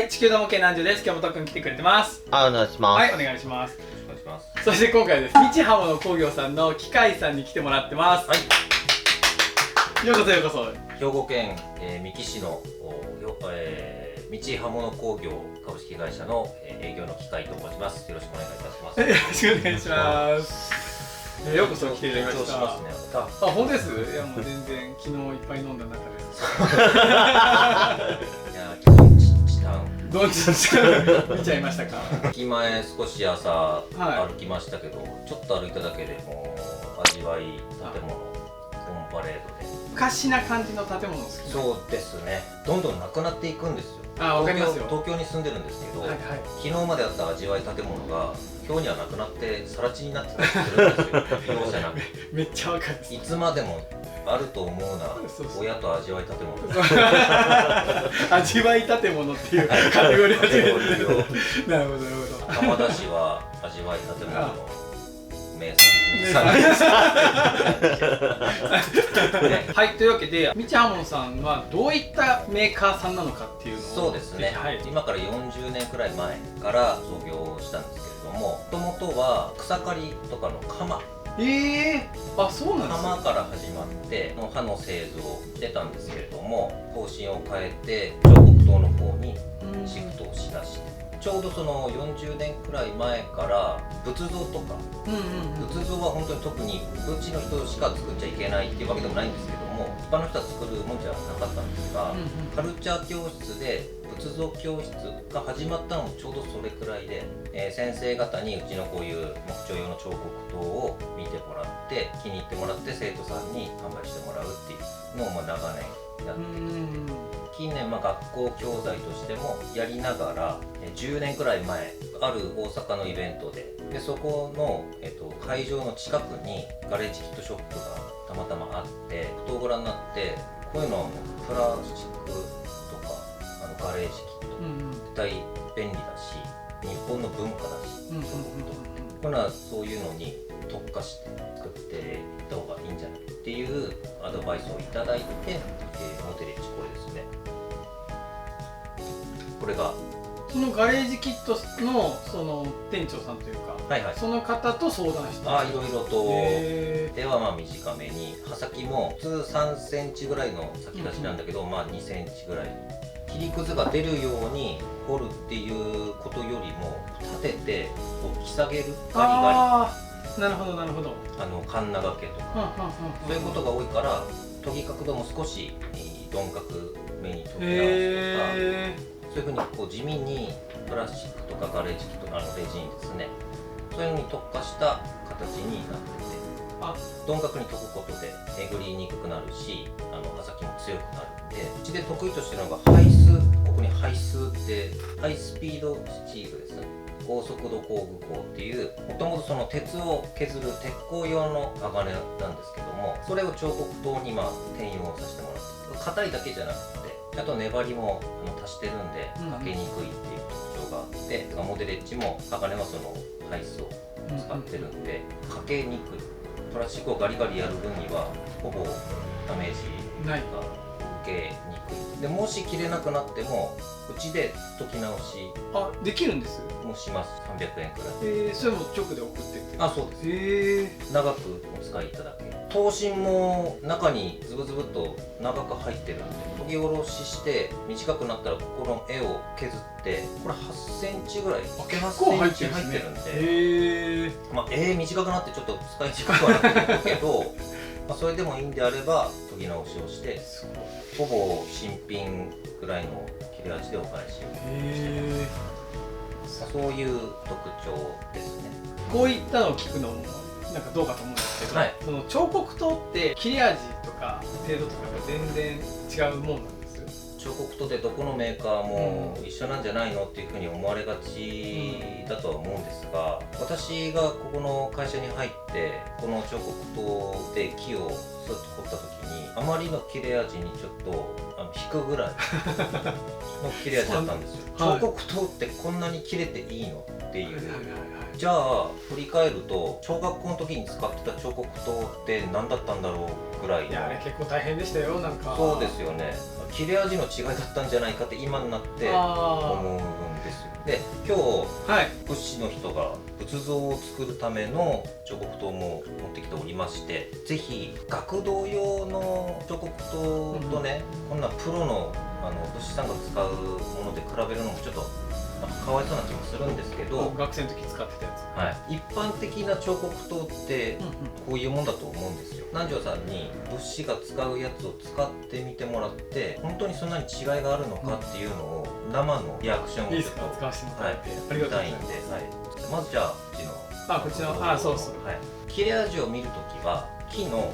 、地球の模型南條です。今日もとっくん来てくれてます。お願いします。はい、お願いします。お願いします。そして今回です。日刃物工業さんの機械さんに来てもらってます。はい。ようこそようこそ。兵庫県、三木市の道刃物工業株式会社の、営業の機械と申します。よろしくお願いいたします。よろしくお願いします。ようこそ来ていただきました。あ、本当です。いやもう全然昨日いっぱい飲んだ中です。いやドンチッチタウン。どんち見ちゃいましたか。駅前少し朝歩きましたけど、ちょっと歩いただけでもう味わい建物オンパレードで。昔な感じの建物好き。そうですね。どんどんなくなっていくんですよ。あ、わかりますよ。東京に住んでるんですけど、はいはい、昨日まであった味わい建物が今日にはなくなって更地になってたりするんですよ。容赦なく。めっちゃわかる。いつまでもあると思うな。親と味わい建物。味わい建物っていうカテゴリー始めてる。なるほどなるほど。浜田市は味わい建物の名産。はい、というわけで道刃物さんはどういったメーカーさんなのかっていうのを。そうですね、はい、今から40年くらい前から創業したんですけれども、もともとは草刈りとかの鎌、あ、そうなんですか。鎌から始まって刃の製造をしてたんですけれども、方針を変えて彫刻刀の方にシフトをしだして、ちょうどその40年くらい前から仏像とか、仏像は本当に特にうちの人しか作っちゃいけないっていうわけでもないんですけども、他の人は作るもんじゃなかったんですが、カルチャー教室で仏像教室が始まったのもちょうどそれくらいで、先生方にうちのこういう木彫用の彫刻刀を見てもらって気に入ってもらって生徒さんに販売してもらうっていうのを長年やってきて、近年学校教材としてもやりながら、10年くらい前ある大阪のイベントで、そこの、会場の近くにガレージキットショップがたまたまあって、ふとご覧になって、こういうのはもうプラスチックとかガレージキット、絶対便利だし日本の文化だし、これはそういうのに特化して作っていった方がいいんじゃないっていうアドバイスをいただいて、モテレッジこれですね。これがそのガレージキットのその店長さんというか、その方と相談して、いろいろと。では短めに、刃先も普通3センチぐらいの先出しなんだけど、2センチぐらい切りくずが出るように掘るっていうことよりも、立てて引き下げるガリガリ。なるほどなるほど。カンナがけとかそういうことが多いから、研ぎ角度も少し鈍角めに研ぎ直すとか、そういうふうにこう地味にプラスチックとかガレージキットのレジンですね、そういうのに特化した形になってて、鈍角に研ぐことでえぐりにくくなるし、刃先も強くなるんで、うちで得意としてるのがハイス、ここにハイスってハイスピードスチールですね。高速度工具鋼っていう、もともとその鉄を削る鉄鋼用の鋼なんですけども、それを彫刻刀に転用させてもらって、硬いだけじゃなくて、あと粘りも足してるんで欠けにくいっていう特徴があって、モデレッジも鋼はそのハイスを使ってるんで欠けにくい。プラスチックをガリガリやる分にはほぼダメージが受けにくい。でもし切れなくなってもうちで解き直しできるんです。もうします。300円くらい。それも直で送ってって。そうです。長くお使いいただけ。刀身も中にズブズブっと長く入ってるんで、研ぎ下ろしして短くなったらここの絵を削って、これ8センチぐらい、8センチ入ってるんで、短くなってちょっと使いにくくはなってるけどそれでもいいんであれば研ぎ直しをして、ほぼ新品ぐらいの切れ味でお返しをしてます。そういう特徴ですね。こういったのを聞くのもなんかどうかと思うんですけど、その彫刻刀って切れ味とか程度とかが全然違うもんなんです。彫刻刀でどこのメーカーも一緒なんじゃないのっていうふうに思われがちだとは思うんですが、私がここの会社に入ってこの彫刻刀で木をスッと彫った時に、あまりの切れ味にちょっと引くぐらいの切れ味だったんですよ。彫刻刀ってこんなに切れていいのっていう。じゃあ振り返ると小学校の時に使ってた彫刻刀って何だったんだろうぐらいの。いやあれ結構大変でしたよ。なんかそうですよね。切れ味の違いだったんじゃないかって今になって思うんですよ。で今日、仏師の人が仏像を作るための彫刻刀も持ってきておりまして、ぜひ学童用の彫刻刀とね、こんなプロの仏師さんが使うもので比べるのもちょっとかわいそうな気もするんですけど、学生の時使ってたやつ、一般的な彫刻刀ってこういうもんだと思うんですよ。南條さんに仏師が使うやつを使ってみてもらって、本当にそんなに違いがあるのかっていうのを生のリアクションをちょっと使わせてもらって見たいんで、まずじゃあうちのこっちのそうそう、切れ味を見るときは木の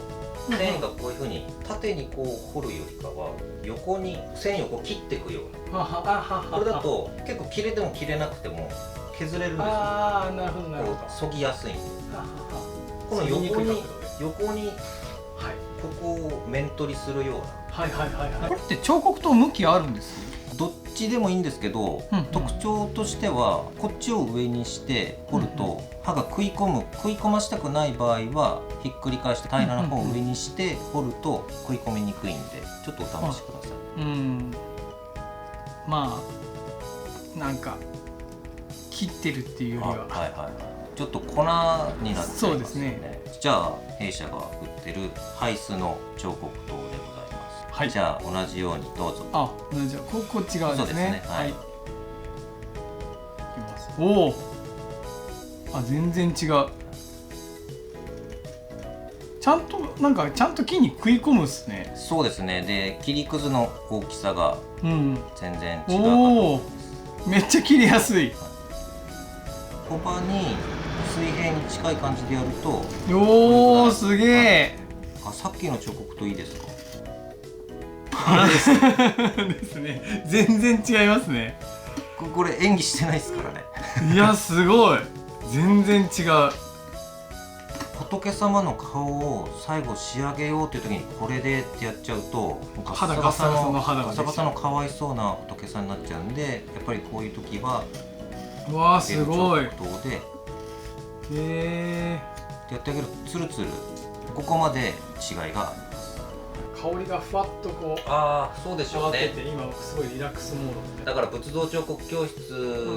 線がこういうふうに縦にこう彫るよりかは横に線をこう切っていくような。これだと結構切れても切れなくても削れるんですよ。なるほどなるほど。そぎやすいんで、この横にここを面取りするような。これって彫刻刀向きあるんです？どっちでもいいんですけど、特徴としてはこっちを上にして彫ると刃が食い込ましたくない場合はひっくり返して平らな方を上にして彫ると食い込みにくいんで、ちょっとお試しください。まあなんか切ってるっていうよりはちょっと粉になっちゃいますよね。そうですね。じゃあ弊社が売ってるハイスの彫刻刀でございます。じゃあ同じようにどうぞ。同じようにこっち側ですね。はい。いきます。おお。全然違う。ちゃんと木に食い込むっすね。そうですね。で切りくずの大きさが全然違うかと思います。めっちゃ切りやすい。小刃に水平に近い感じでやると。おお、すげえ。さっきの彫刻といいですか。ですね。全然違いますね。これ演技してないですからね。いやすごい。全然違う。仏様の顔を最後仕上げようっていう時にこれでってやっちゃうとガサガサのかわいそうな仏さんになっちゃうんで、やっぱりこういう時はすごい。彫刻刀でやってあげるとツルツル、ここまで違いがあります。香りがふわっとこうそうでしょうね。今すごいリラックスモードだから仏像彫刻教室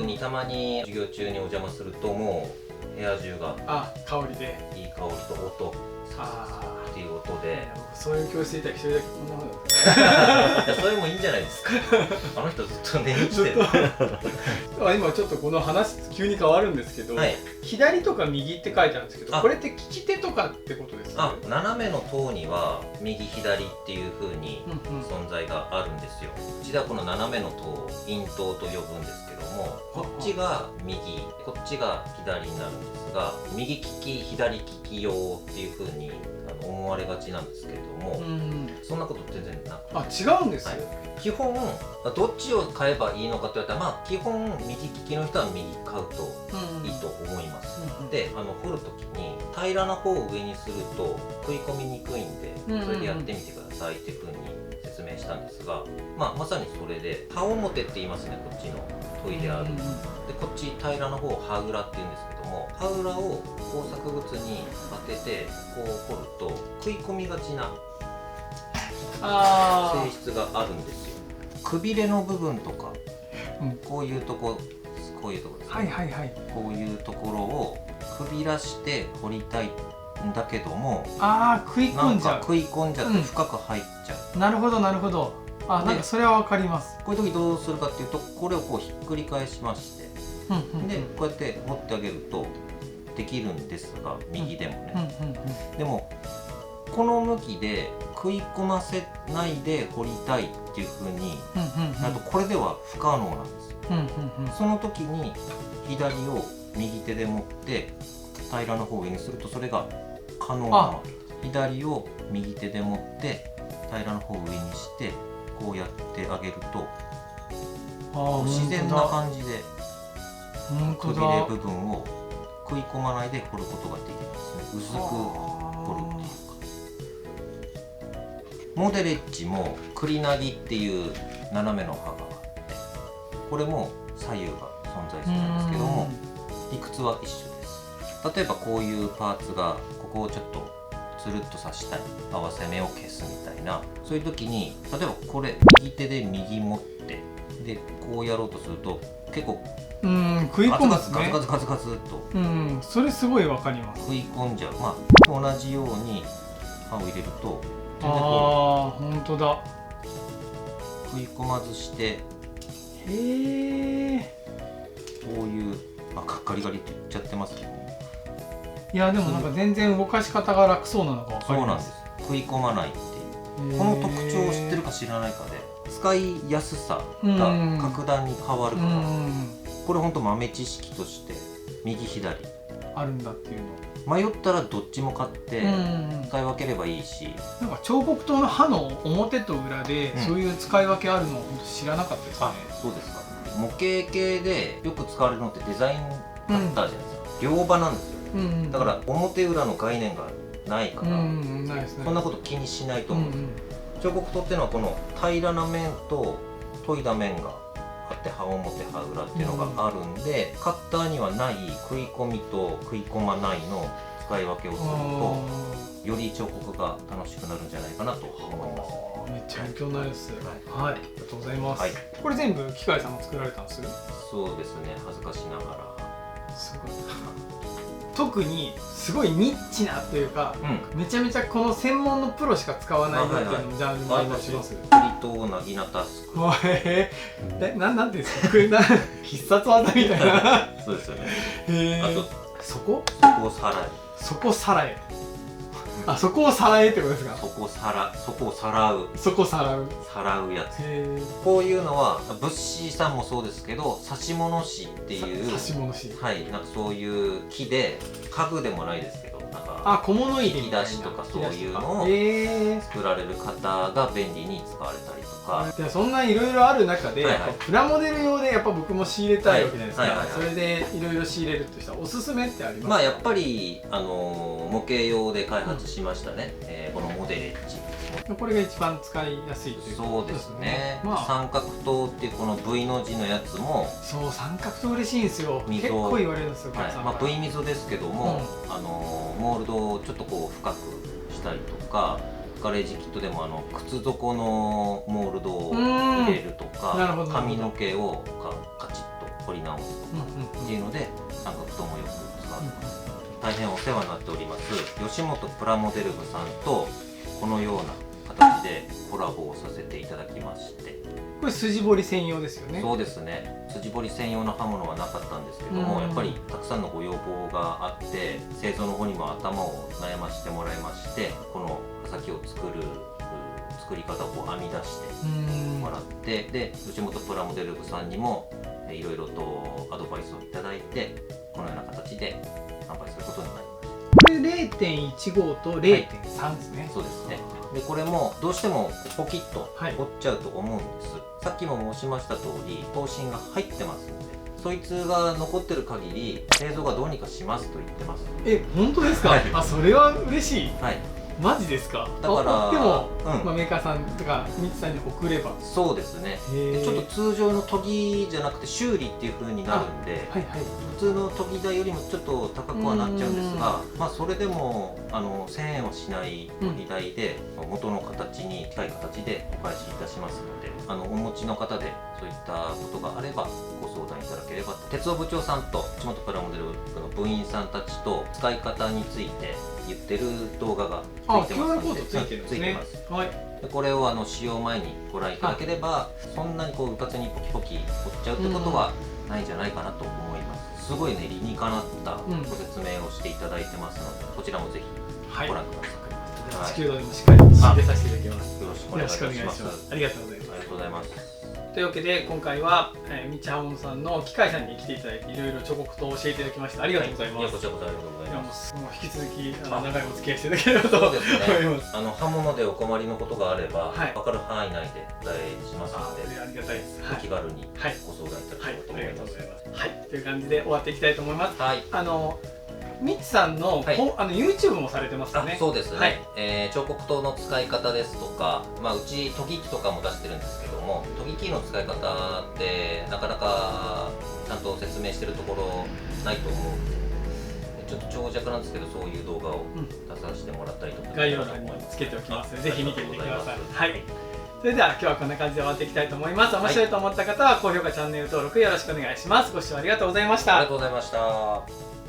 にたまに授業中にお邪魔するともう部屋中が香りでいい香りと音っていう音で、そういう教室いたら一人だけこんなものそれもいいんじゃないですか。あの人ずっと寝に来てる。今ちょっとこの話急に変わるんですけど、左とか右って書いてあるんですけど、これって利き手とかってことですか？斜めの塔には右左っていう風に存在があるんですよ。うちではこの斜めの塔を陰塔と呼ぶんですけども、こっちが右、こっちが左になるんですが、右利き左利き用っていう風に思われがちなんですけれども、そんなこと全然なくて、違うんですよ。基本どっちを買えばいいのかと言われたら、基本右利きの人は右買うといいと思います。で彫る時に平らな方を上にすると食い込みにくいんで、それでやってみてくださいっていうふうに説明したんですが、まさにそれで刃表って言いますね、こっちの研いである。でこっち平らな方を刃裏って言うんですけども、刃裏を工作物に当ててこう彫ると食い込みがちな性質があるんですよ。くびれの部分とか、こういうとこですね。こういうところをくびらして彫りたいんだけども、食い込んじゃって深く入っちゃう。なるほどなるほど。なんかそれはわかります。こういう時どうするかっていうと、これをこうひっくり返しまして、でこうやって彫ってあげるとできるんですが、右でもね。でもこの向きで食い込ませないで彫りたいっていう風になると、これでは不可能なんですよ。その時に左を右手で持って平らな方を上にするとそれが可能なわけです。左を右手で持って平らな方を上にしてこうやってあげると自然な感じでくびれ部分を食い込まないで彫ることができるんですね。薄く彫るっていうか。モデレッジもクリナギっていう斜めの刃があって、これも左右が存在するんですけども、理屈は一緒です。例えばこういうパーツがここをちょっとつるっと刺したい、合わせ目を消すみたいな、そういう時に例えばこれ右手で右持ってでこうやろうとすると結構食い込むんですね。ガツガツガツっとそれすごいわかります。食い込んじゃう。まあ同じように刃を入れると全然本当だ。食い込まずして、へえ。こういうガリガリって言っちゃってますけども、いやでもなんか全然動かし方が楽そうなのがわかります。食い込まないっていうこの特徴を知ってるか知らないかで使いやすさが格段に変わるから、これほんと豆知識として右左あるんだっていうの。迷ったらどっちも買って使い分ければいいし、なんか彫刻刀の刃の表と裏でそういう使い分けあるのを本当知らなかったですね。そうですか。模型系でよく使われるのってデザインカッターじゃないですか。両刃なんですよ。だから表裏の概念がないから、そんなこと気にしないと思うんです。彫刻刀っていうのはこの平らな面と研いだ面があって、刃表刃裏っていうのがあるんで、カッターにはない食い込みと食い込まないの使い分けをするとより彫刻が楽しくなるんじゃないかなと思います。めっちゃ勉強になります。はい、ありがとうございます。これ全部機械さんが作られたんです？そうですね、恥ずかしながら。すごい。特にすごいニッチなというか、めちゃめちゃこの専門のプロしか使わないっていうのジャンルもあったりします。クリトーナギナタスク。なんていうんですか、必殺技みたいな。そうですよね。あとそこさらえ。そこさらえ。そこをさらえってことですか？そこをさらう。そこさらう。さらうやつ。こういうのは仏師さんもそうですけど、指物師っていう指物師、はい、なんかそういう木で家具でもないですけど、なんか小物入れ引き出しとかそういうのを作られる方が便利に使われたりとか。そんないろいろある中でプラモデル用でやっぱ僕も仕入れたいわけじゃないですか。それでいろいろ仕入れるとしたらおすすめってありますか？まあやっぱり模型用で開発しましたね、このモデレッジ。これが一番使いやすいというそうですね。三角刀っていうこの V の字のやつも、そう三角刀嬉しいんですよ。結構言われるんですよ。V 溝ですけども、モールドをちょっとこう深くしたりとか、ガレージキットでも靴底のモールドを入れるとか、髪の毛をカチッと彫り直すとかっていうので三角刀もよく使われます。大変お世話になっております吉本プラモデル部さんとこのような形でコラボをさせていただきまして、これ筋彫り専用ですよね。そうですね。筋彫り専用の刃物はなかったんですけども、やっぱりたくさんのご要望があって製造の方にも頭を悩ましてもらいまして、この刃先を作り方を編み出してもらって、で吉本プラモデル部さんにもいろいろとアドバイスをいただいて、このような形で販売することになりました。これ 0.15 と 0.3 ですね。そうですね。でこれもどうしてもポキッと折っちゃうと思うんです、さっきも申しました通り刀身が入ってますので、そいつが残ってる限り製造がどうにかしますと言ってます。本当ですか？それは嬉しい。はい、マジですか？だからでも、メーカーさんとかミツさんに送れば。そうですね。ちょっと通常の研ぎじゃなくて修理っていう風になるんで、普通の研ぎ代よりもちょっと高くはなっちゃうんですが、まあそれでも1000円はしない研ぎ代で元の形に近い形でお返しいたしますので、お持ちの方でそういったことがあればご相談いただければと。鉄尾部長さんと吉本プラモデル部の部員さんたちと使い方について言ってる動画がついてますので、ついてるんですね。でこれを使用前にご覧いただければ、そんなにこううかつにポキポキ折っちゃうってことはないんじゃないかなと思います。すごいね、理にかなったご説明をしていただいてますので、こちらもぜひご覧ください。地球道でもしっかり仕入れさせていただきます。よろしくお願いします。ありがとうございます。ありがとうございます。というわけで今回はみちはもんさんの機械さんに来ていただいていろいろ彫刻刀を教えていただきましたありがとうございます。こちらこそありがとうございます。もう引き続き長いお付き合いしていただければと思います。刃物でお困りのことがあれば分かる範囲内でお答えしますので、ありがたいです。お気軽にご相談いただければと思います。はい、という感じで終わっていきたいと思います。ミッチさんの、はい、YouTube もされてますよね。そうですね、はい、彫刻刀の使い方ですとか、うち研ぎ器とかも出してるんですけども、研ぎ器の使い方ってなかなかちゃんと説明してるところないと思うんで、ちょっと長尺なんですけど、そういう動画を出させてもらったりとか、概要欄につけておきますので、ぜひ見てみてください。はい、それでは今日はこんな感じで終わっていきたいと思います。面白いと思った方は高評価、チャンネル登録よろしくお願いします。ご視聴ありがとうございました。ありがとうございました。